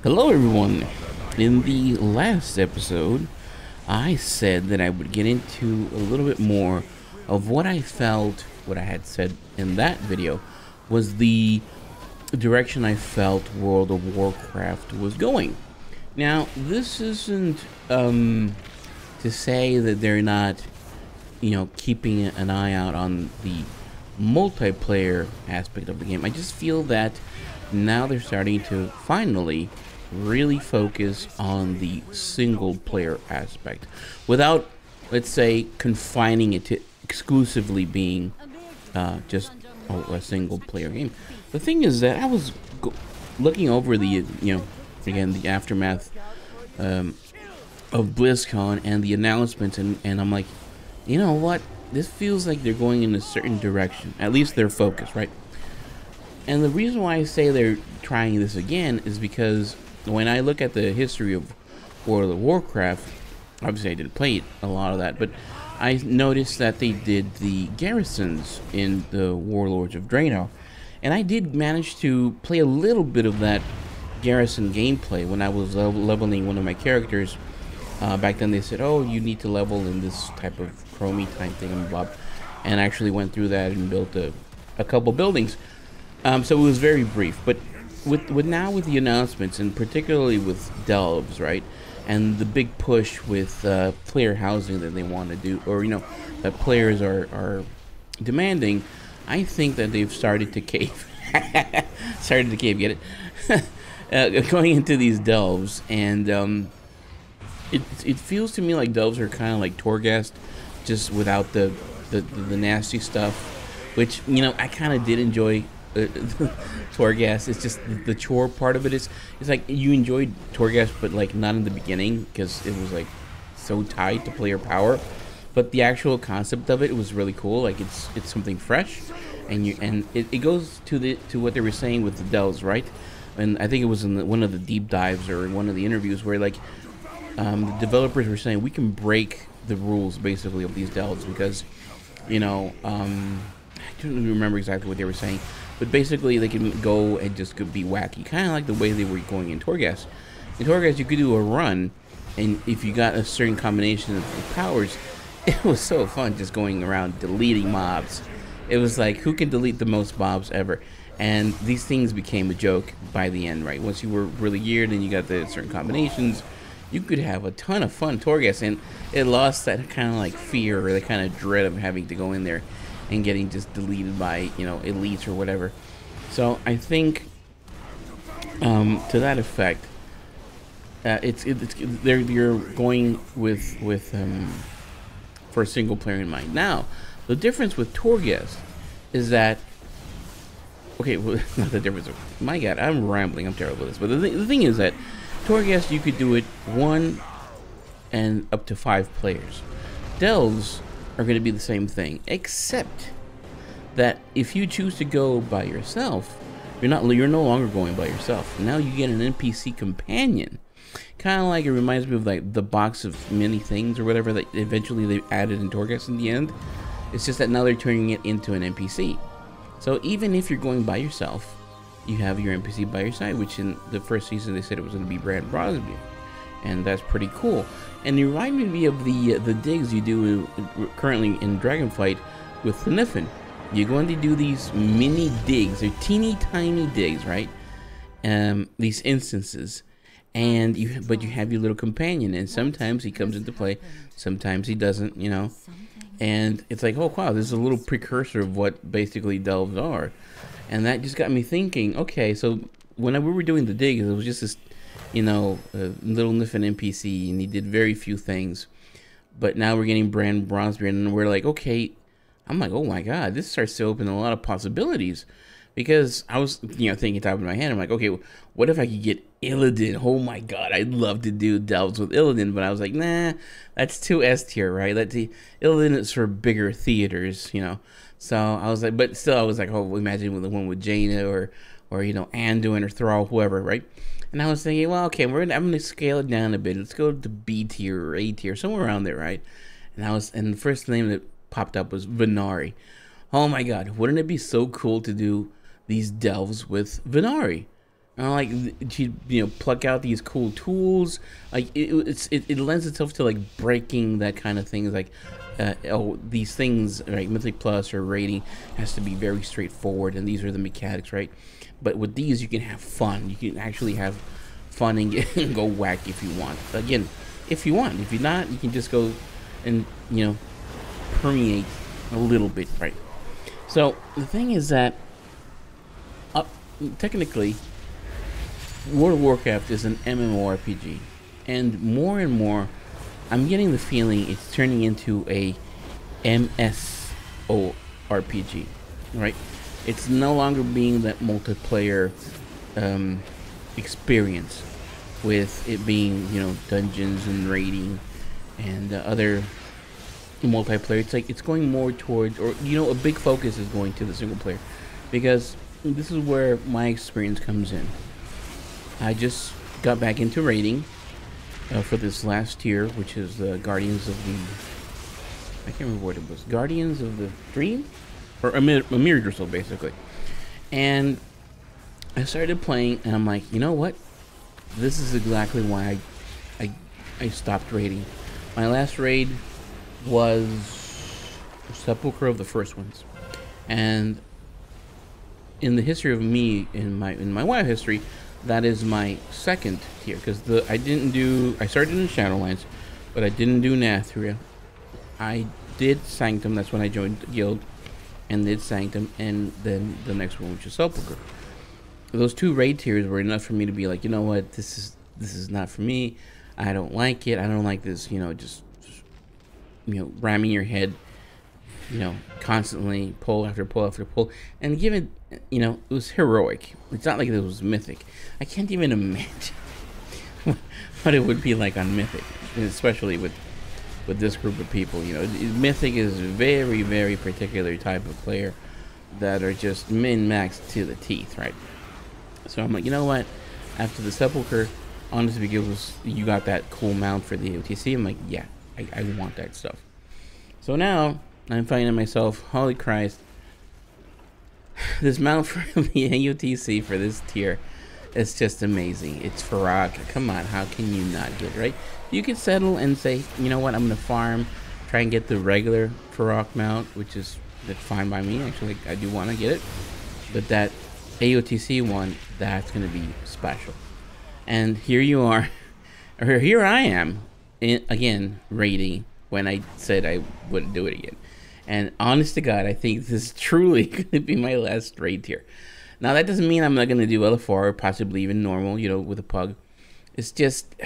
Hello, everyone. In the last episode, I said that I would get into a little bit more of what I felt, what I had said in that video, was the direction I felt World of Warcraft was going. Now, this isn't to say that they're not, keeping an eye out on the multiplayer aspect of the game. I just feel that now they're starting to finally really focus on the single player aspect without, let's say, confining it to exclusively being just a single player game. The thing is that I was looking over the, again, the aftermath of BlizzCon and the announcements, and I'm like, you know what? This feels like they're going in a certain direction. At least their focus, right? And the reason why I say they're trying this again is because when I look at the history of World of Warcraft, obviously I didn't play a lot of that, but I noticed that they did the garrisons in the Warlords of Draenor, and I did manage to play a little bit of that garrison gameplay when I was leveling one of my characters. Back then they said, oh, you need to level in this type of chromie type thing and blah, and I actually went through that and built a couple buildings. So it was very brief, but with the announcements, and particularly with delves, right, and the big push with player housing that they want to do, or that players are demanding, I think that they've started to cave. Get it? Going into these delves, and it feels to me like delves are kind of like Torghast, just without the nasty stuff, which I kind of did enjoy. Torghast. It's just the chore part of it it's like you enjoyed Torghast, but like not in the beginning because it was like so tied to player power. But the actual concept of it was really cool. Like it's something fresh, and it goes to what they were saying with the delves, right? And I think it was in one of the deep dives or in one of the interviews where like the developers were saying we can break the rules basically of these delves because I don't remember exactly what they were saying. But basically, they can go and just be wacky, kind of like the way they were going in Torghast. In Torghast, you could do a run, and if you got a certain combination of powers, it was so fun just going around deleting mobs. It was like, who can delete the most mobs ever? And these things became a joke by the end, right? Once you were really geared and you got the certain combinations, you could have a ton of fun Torghast, and it lost that kind of like fear or the kind of dread of having to go in there and getting just deleted by elites or whatever. So I think to that effect, you're going with for a single player in mind. Now the difference with Torghast is that well, not the difference. My God, I'm rambling. I'm terrible at this. But the thing is that Torghast, you could do it 1 and up to 5 players. Delves are going to be the same thing, except that if you choose to go by yourself, you're no longer going by yourself. Now you get an NPC companion. Kind of like, it reminds me of like the box of many things or whatever that eventually they added in Torghast in the end. It's just that now they're turning it into an NPC. So even if you're going by yourself, you have your NPC by your side, which in the first season they said it was going to be Brand Brosby, and that's pretty cool. And it reminded me of the digs you do currently in Dragonflight with the Niffin. You're going to do these mini digs, they're teeny tiny digs, right? These instances, and you have your little companion, and sometimes he comes into play, sometimes he doesn't, and it's like, oh wow, this is a little precursor of what basically delves are. And that just got me thinking, okay, so when we were doing the digs, it was just this little Niffin NPC, and he did very few things. But now we're getting Brand Bronzebeard, and we're like, okay, I'm like, oh my God, this starts to open a lot of possibilities. Because I was, thinking top of my head, I'm like, okay, what if I could get Illidan? Oh my God, I'd love to do delves with Illidan, but I was like, nah, that's too S tier, right? Illidan is for bigger theaters, So I was like, but still, I was like, oh, imagine with the one with Jaina or Anduin or Thrall, whoever, right? And I was thinking, well, okay, I'm gonna scale it down a bit. Let's go to B tier or A tier, somewhere around there, right? And the first name that popped up was Venari. Oh my God, wouldn't it be so cool to do these delves with Venari? like to pluck out these cool tools. Like it lends itself to like breaking that kind of things. Like oh, these things, right? Mythic Plus or rating has to be very straightforward, and these are the mechanics, right? But with these, you can have fun. You can actually have fun and go whack if you want. Again, if you want. If you're not, you can just go and permeate a little bit, right? So the thing is that technically, World of Warcraft is an MMORPG, and more, I'm getting the feeling it's turning into a MSORPG, right? It's no longer being that multiplayer experience with it being, dungeons and raiding and other multiplayer. It's like it's going more towards, or a big focus is going to the single player, because this is where my experience comes in. I just got back into raiding for this last tier, which is the Guardians of the... I can't remember what it was. Guardians of the Dream? Or a mirror or so, basically. And I started playing, and I'm like, you know what? This is exactly why I stopped raiding. My last raid was Sepulchre of the First Ones. And in the history of me, in my WoW history, that is my second tier, because I started in Shadowlands, but I didn't do Nathria. I did Sanctum, that's when I joined the guild, and did Sanctum, and then the next one, which is Sepulchre. Those two raid tiers were enough for me to be like, you know what, this is not for me. I don't like it. I don't like this, just ramming your head, constantly pull after pull after pull, and given, it was heroic. It's not like it was mythic. I can't even imagine what it would be like on mythic, especially with this group of people. Mythic is a very, very particular type of player that are just min-maxed to the teeth, right? So I'm like, you know what? After the Sepulchre, honestly, because you got that cool mount for the AOTC, I'm like, yeah, I want that stuff. So now I'm finding myself, holy Christ, this mount for the AOTC for this tier is just amazing. It's Farrak. Come on, how can you not get it, right? You could settle and say, you know what, I'm gonna farm, try and get the regular Farrak mount, which is fine by me. Actually, I do want to get it, but that AOTC one, that's gonna be special. And here you are, or here I am, again raiding when I said I wouldn't do it again. And honest to God, I think this is truly going to be my last raid tier. Now that doesn't mean I'm not going to do LFR or possibly even normal, with a pug. It's just,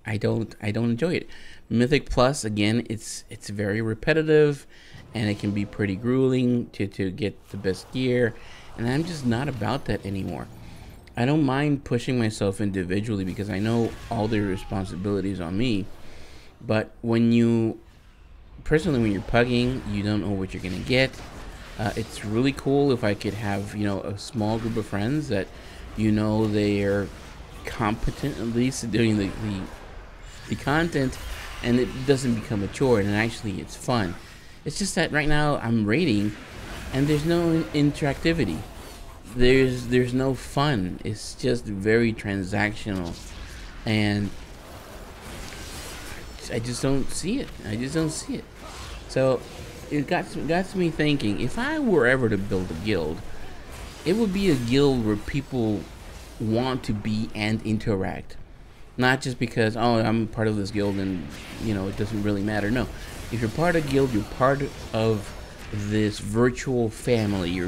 I don't enjoy it. Mythic Plus, again, it's very repetitive, and it can be pretty grueling to get the best gear, and I'm just not about that anymore. I don't mind pushing myself individually because I know all the responsibilities on me, but when you're pugging, you don't know what you're gonna get. It's really cool if I could have, a small group of friends that, they're competent at least at doing the content, and it doesn't become a chore, and actually it's fun. It's just that right now I'm raiding, and there's no interactivity. There's no fun. It's just very transactional, and I just don't see it. So it got me thinking, if I were ever to build a guild, it would be a guild where people want to be and interact, not just because, oh, I'm part of this guild and it doesn't really matter. No, if you're part of a guild, you're part of this virtual family,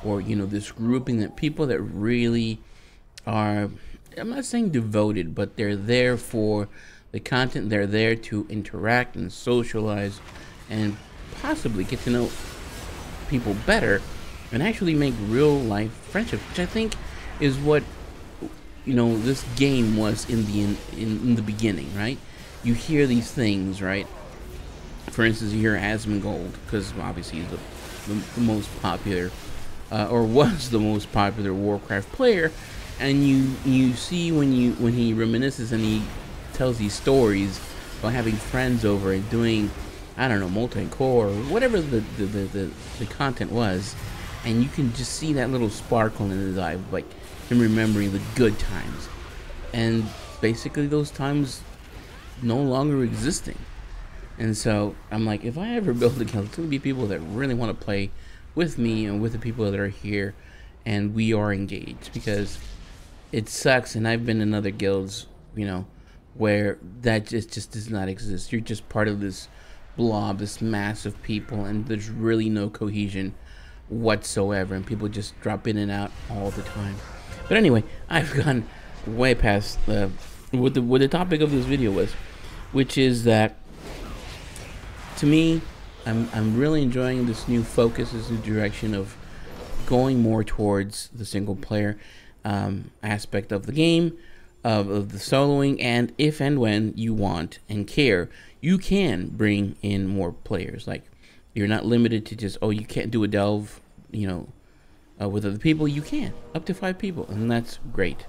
or this grouping that people that really are, I'm not saying devoted, but they're there for the content. They're there to interact and socialize and possibly get to know people better and actually make real life friendships, which I think is what this game was in the beginning, right? You hear these things, right? For instance, you hear Asmongold, because obviously he's the most popular, or was the most popular Warcraft player, and you see when he reminisces and he tells these stories about having friends over and doing, I don't know, multi-core or whatever the content was, and you can just see that little sparkle in his eye, like, him remembering the good times, and basically those times no longer existing. And so I'm like, if I ever build a guild, it's gonna be people that really want to play with me and with the people that are here, and we are engaged, because it sucks. And I've been in other guilds, you know, where that just does not exist. You're just part of this blob, this mass of people, and there's really no cohesion whatsoever, and people just drop in and out all the time. But anyway, I've gone way past what the topic of this video was, which is that, to me, I'm really enjoying this new focus, this new direction of going more towards the single player aspect of the game, of the soloing, and if and when you want and care, you can bring in more players. Like, you're not limited to just, oh, you can't do a delve, you know, with other people. You can, up to 5 people, and that's great.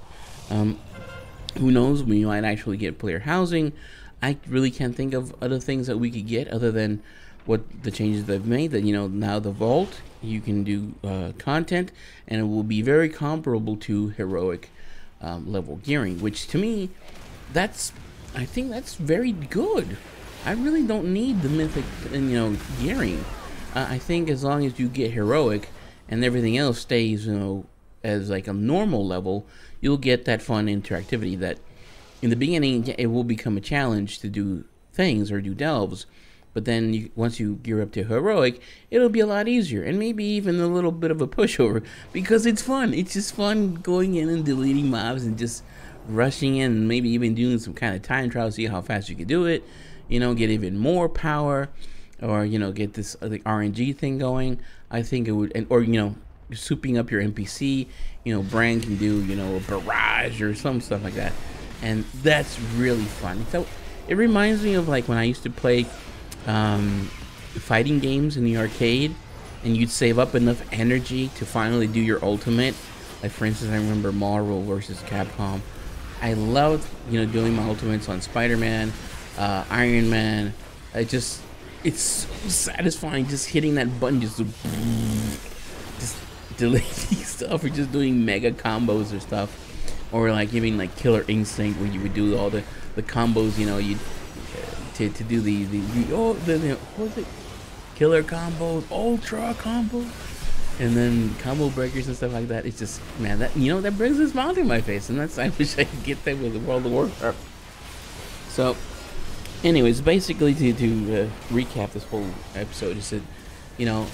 Who knows, we might actually get player housing. I really can't think of other things that we could get other than what the changes they've made, that, you know, now the vault, you can do content, and it will be very comparable to heroic level gearing, which to me, I think that's very good. I really don't need the mythic, you know, gearing. I think as long as you get heroic and everything else stays, you know, as like a normal level, you'll get that fun interactivity that in the beginning it will become a challenge to do things or do delves, but then once you gear up to heroic, it'll be a lot easier, and maybe even a little bit of a pushover, because it's fun. It's just fun going in and deleting mobs and just rushing in, and maybe even doing some kind of time trial, see how fast you can do it, you know, get even more power, or, you know, get this like RNG thing going. I think it would, or, you know, souping up your NPC, you know, Brand can do, you know, a barrage or some stuff like that, and that's really fun. So it reminds me of like when I used to play fighting games in the arcade, and you'd save up enough energy to finally do your ultimate. Like, for instance, I remember Marvel versus Capcom. I loved, you know, doing my ultimates on Spider-Man, Iron Man. It's so satisfying just hitting that button, just deleting stuff, or just doing mega combos or stuff, or like giving like Killer Instinct, where you would do all the combos, you know, you to do the what was it, killer combos, ultra combos, and then combo breakers and stuff like that. It's just, man, that, you know, that brings a smile to my face, and that's, I wish I could get that with the World of Warcraft. So anyways, basically to recap this whole episode, is that, you know,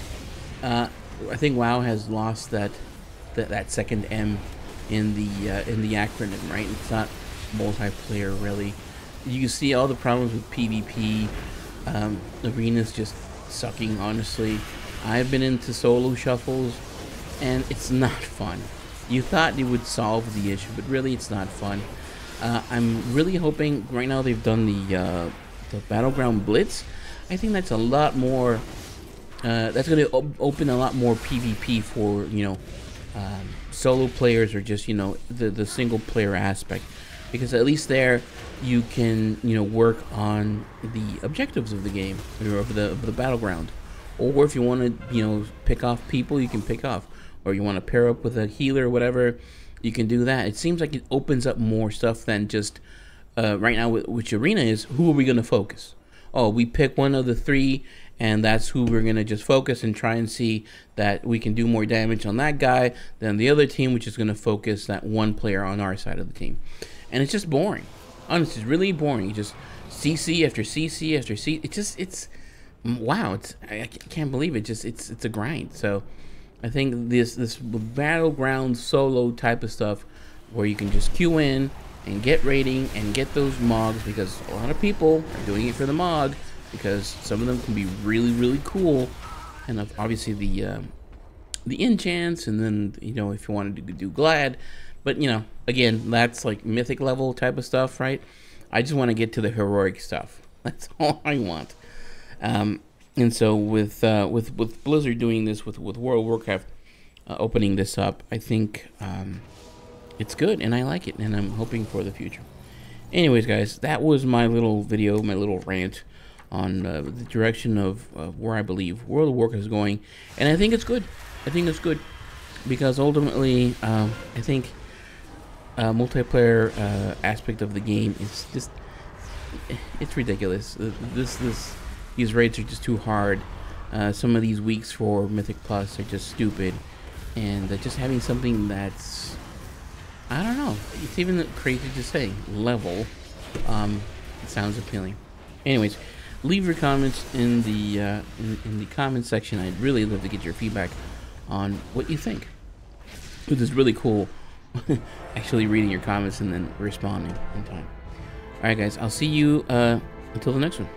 I think WoW has lost that second M in the acronym, right? It's not multiplayer really. You can see all the problems with PvP. Arena's just sucking, honestly. I've been into solo shuffles, and it's not fun. You thought it would solve the issue, but really it's not fun. I'm really hoping, right now they've done the Battleground Blitz. I think that's a lot more, that's going to open a lot more PvP for, you know, solo players, or just, you know, the single player aspect. Because at least there you can, you know, work on the objectives of the game, or of the battleground. Or if you want to, you know, pick off people, you can pick off. Or you want to pair up with a healer or whatever, you can do that. It seems like it opens up more stuff than just, right now, which Arena is, who are we going to focus? Oh, we pick one of the 3, and that's who we're going to just focus and try and see that we can do more damage on that guy than the other team, which is going to focus that one player on our side of the team. And it's just boring. Honestly, it's really boring. You just CC after CC after CC. It's wow. I can't believe it. It's a grind. So I think this battleground solo type of stuff, where you can just queue in and get rating and get those mogs, because a lot of people are doing it for the mog, because some of them can be really cool, and obviously the enchants, and then, you know, if you wanted to do glad. But, you know, again, that's like mythic level type of stuff, right? I just want to get to the heroic stuff. That's all I want. And so with Blizzard doing this, with World of Warcraft opening this up, I think it's good, and I like it, and I'm hoping for the future. Anyways, guys, that was my little video, my little rant on the direction of where I believe World of Warcraft is going, and I think it's good. I think it's good, because ultimately, I think multiplayer aspect of the game is just, it's ridiculous. These raids are just too hard. Some of these weeks for Mythic Plus are just stupid, and just having something that's, I don't know, it's even crazy to say, level, it sounds appealing. Anyways, leave your comments in the comment section. I'd really love to get your feedback on what you think. It is really cool actually reading your comments and then responding in time. Alright guys, I'll see you until the next one.